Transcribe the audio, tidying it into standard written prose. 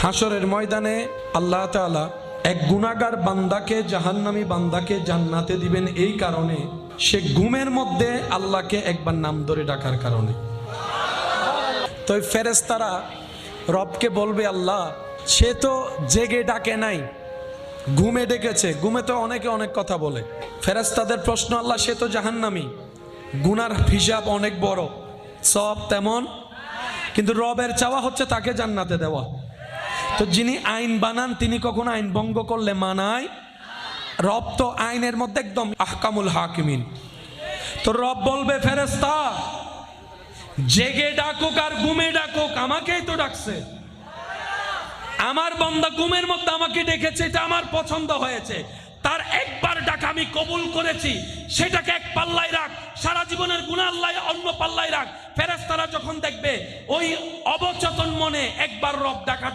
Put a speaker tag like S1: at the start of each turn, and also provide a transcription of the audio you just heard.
S1: হাসরের ময়দানে আল্লাহ তাআলা এক গুনাহগার বান্দাকে, জাহান্নামী বান্দাকে জান্নাতে দিবেন এই কারণে, সে ঘুমের মধ্যে আল্লাহকে একবার নাম ধরে ডাকার কারণে। তো ফেরেশতারা রবকে বলবে, আল্লাহ সে তো জেগে ডাকে নাই, ঘুমে ডেকেছে। ঘুমে তো অনেকে অনেক কথা বলে। ফেরেশতাদের প্রশ্ন, আল্লাহ সে তো জাহান্নামী, গুনার হিসাব অনেক বড়, সব তেমন, কিন্তু রবের চাওয়া হচ্ছে তাকে জান্নাতে দেওয়া। তো যিনি আইন বানান তিনি কখনো আইন ভঙ্গ করলে মানায়? রব তো আইনের মধ্যে একদম আহকামুল হাকিমিন। তো রব বলবে, ফেরেশতা জেগে ডাকুক আর ঘুমে ডাকুক, আমাকেই তো ডাকছে। আমার বান্দা ঘুমের মধ্যে আমাকে ডেকেছে, এটা আমার পছন্দ হয়েছে, তার একবার ডাক আমি কবুল করেছি, সেটাকে এক পাল্লায় রাখ, সারা জীবনের গুনাহ আল্লাহ অন্য পাল্লায় রাখ। ফেরেশতারা যখন দেখবে ওই অবচেতন মনে একবার রব ডাকা